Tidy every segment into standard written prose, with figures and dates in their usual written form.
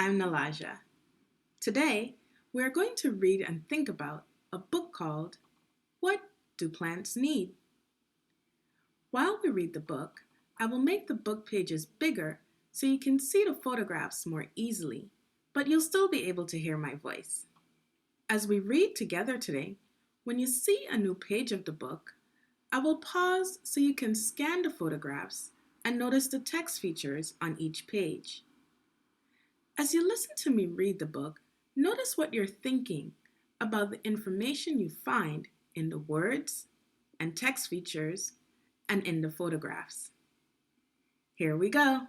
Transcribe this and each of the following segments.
I'm Nalaja. Today, we are going to read and think about a book called What Do Plants Need? While we read the book, I will make the book pages bigger so you can see the photographs more easily, but you'll still be able to hear my voice. As we read together today, when you see a new page of the book, I will pause so you can scan the photographs and notice the text features on each page. As you listen to me read the book, notice what you're thinking about the information you find in the words and text features and in the photographs. Here we go.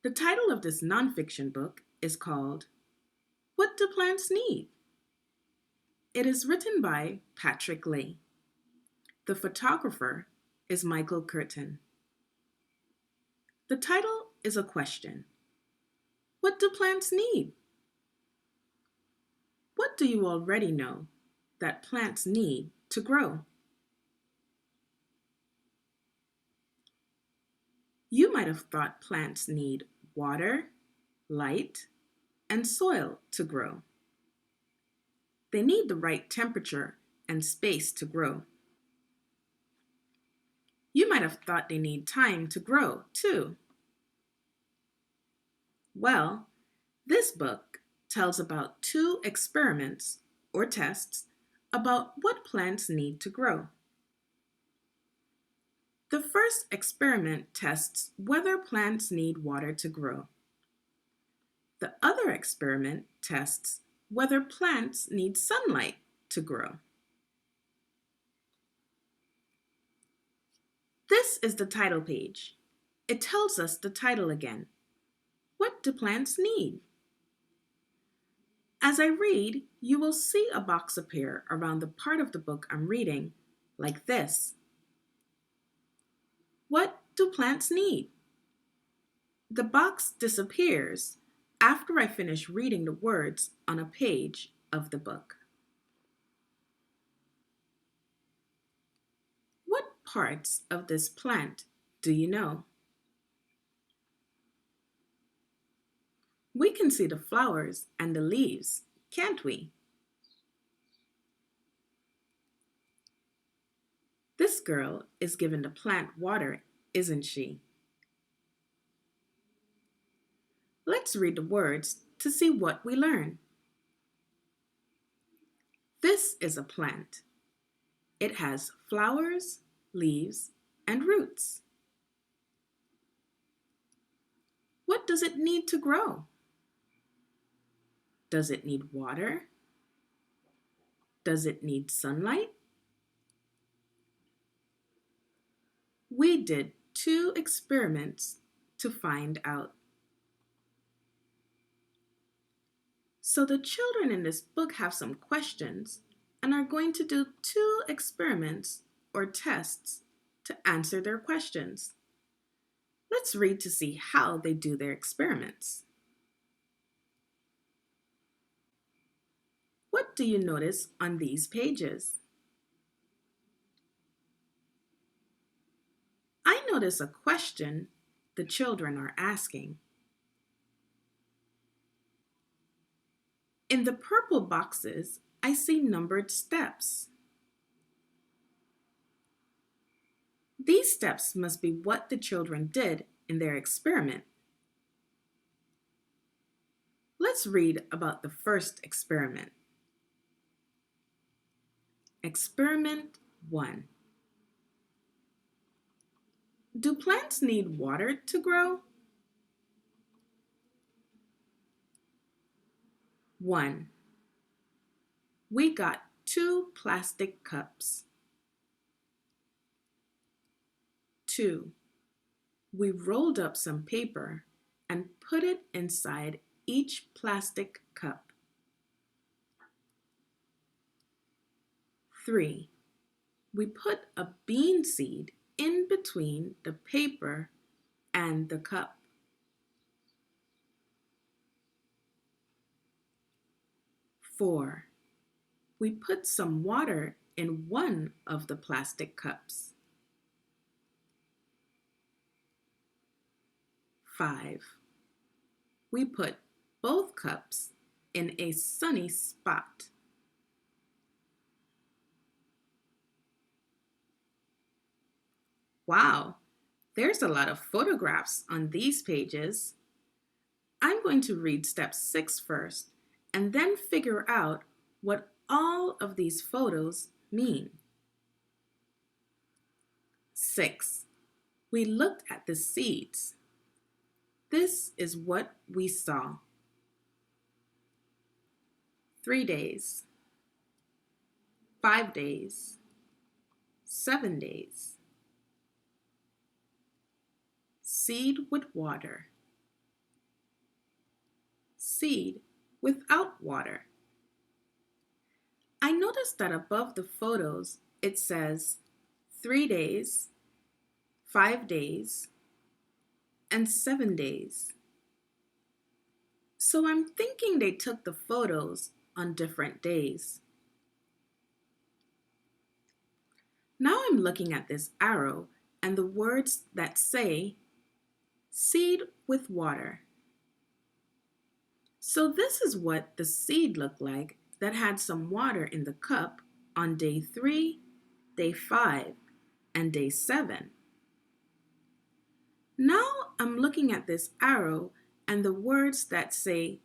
The title of this nonfiction book is called What Do Plants Need? It is written by Patrick Lay. The photographer is Michael Curtin. The title is a question. What do plants need? What do you already know that plants need to grow? You might have thought plants need water, light, and soil to grow. They need the right temperature and space to grow. You might have thought they need time to grow, too. Well, this book tells about two experiments or tests about what plants need to grow. The first experiment tests whether plants need water to grow. The other experiment tests whether plants need sunlight to grow. This is the title page. It tells us the title again. What do plants need? As I read, you will see a box appear around the part of the book I'm reading, like this. What do plants need? The box disappears after I finish reading the words on a page of the book. What parts of this plant do you know? We can see the flowers and the leaves, can't we? This girl is giving the plant water, isn't she? Let's read the words to see what we learn. This is a plant. It has flowers, leaves, and roots. What does it need to grow? Does it need water? Does it need sunlight? We did 2 experiments to find out. So the children in this book have some questions and are going to do 2 experiments or tests to answer their questions. Let's read to see how they do their experiments. What do you notice on these pages? I notice a question the children are asking. In the purple boxes, I see numbered steps. These steps must be what the children did in their experiment. Let's read about the first experiment. Experiment 1. Do plants need water to grow? 1. We got 2 plastic cups. 2. We rolled up some paper and put it inside each plastic cup. 3. We put a bean seed in between the paper and the cup. 4. We put some water in one of the plastic cups. 5. we put both cups in a sunny spot. Wow, there's a lot of photographs on these pages. I'm going to read step 6 first and then figure out what all of these photos mean. 6. We looked at the seeds. This is what we saw. 3 days, 5 days, 7 days. Seed with water. Seed without water. I noticed that above the photos it says 3 days, 5 days, and 7 days. So I'm thinking they took the photos on different days. Now I'm looking at this arrow and the words that say seed with water. So this is what the seed looked like that had some water in the cup on day 3, day 5, and day 7. Now I'm looking at this arrow and the words that say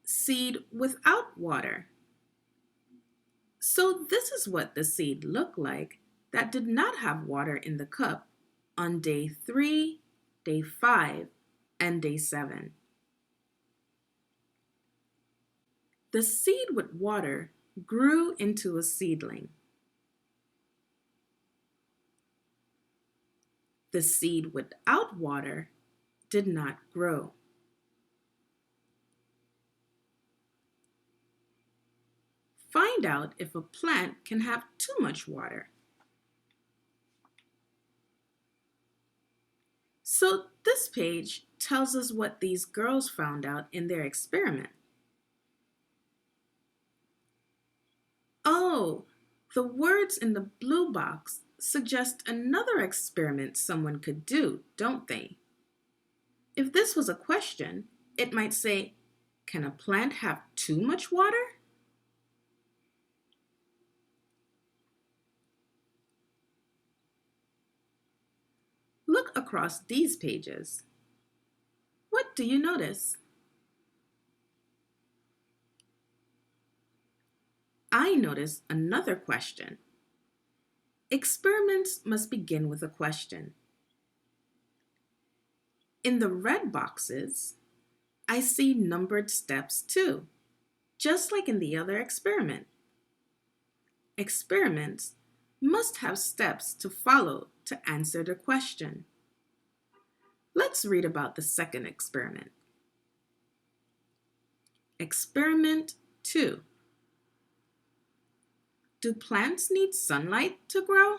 seed without water. So this is what the seed looked like that did not have water in the cup on day 3, day 5, and day 7. The seed with water grew into a seedling. The seed without water did not grow. Find out if a plant can have too much water. So this page tells us what these girls found out in their experiment. Oh, the words in the blue box suggest another experiment someone could do, don't they? If this was a question, it might say, can a plant have too much water? Look across these pages. What do you notice? I notice another question. Experiments must begin with a question. In the red boxes, I see numbered steps too, just like in the other experiment. Experiments must have steps to follow to answer the question. Let's read about the second experiment. Experiment 2. Do plants need sunlight to grow?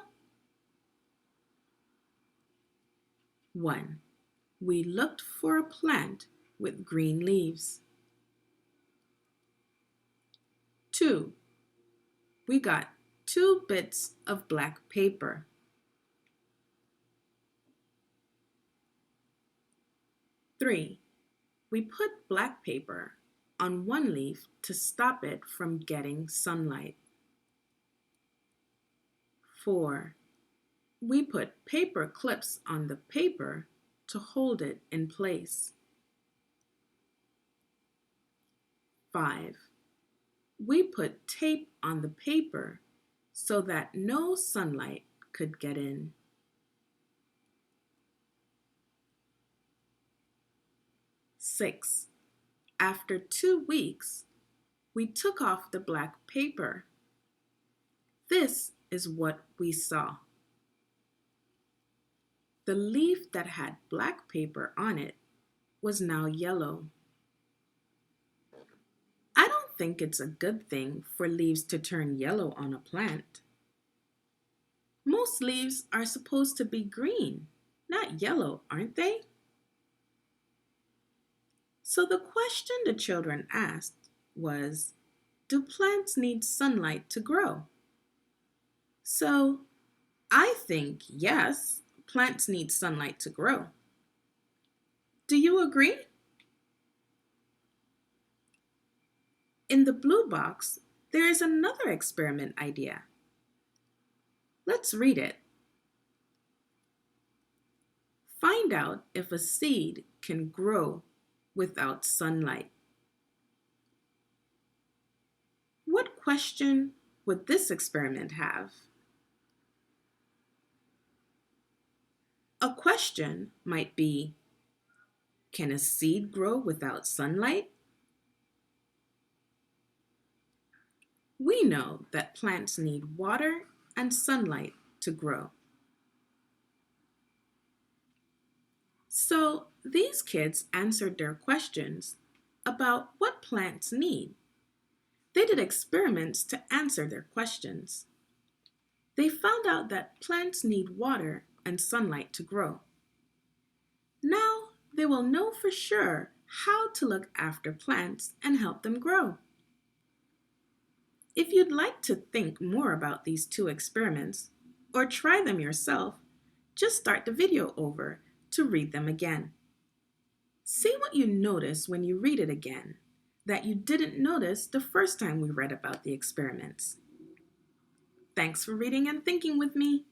1. We looked for a plant with green leaves. 2. We got 2 bits of black paper. 3. We put black paper on one leaf to stop it from getting sunlight. 4. We put paper clips on the paper to hold it in place. 5. We put tape on the paper so that no sunlight could get in. 6. After 2 weeks, we took off the black paper. This is what we saw. The leaf that had black paper on it was now yellow. I don't think it's a good thing for leaves to turn yellow on a plant. Most leaves are supposed to be green, not yellow, aren't they? So the question the children asked was, do plants need sunlight to grow? So I think yes, plants need sunlight to grow. Do you agree? In the blue box, there is another experiment idea. Let's read it. Find out if a seed can grow without sunlight. What question would this experiment have? A question might be, can a seed grow without sunlight? We know that plants need water and sunlight to grow. So these kids answered their questions about what plants need. They did experiments to answer their questions. They found out that plants need water and sunlight to grow. Now they will know for sure how to look after plants and help them grow. If you'd like to think more about these two experiments or try them yourself, just start the video over to read them again. See what you notice when you read it again that you didn't notice the first time we read about the experiments. Thanks for reading and thinking with me.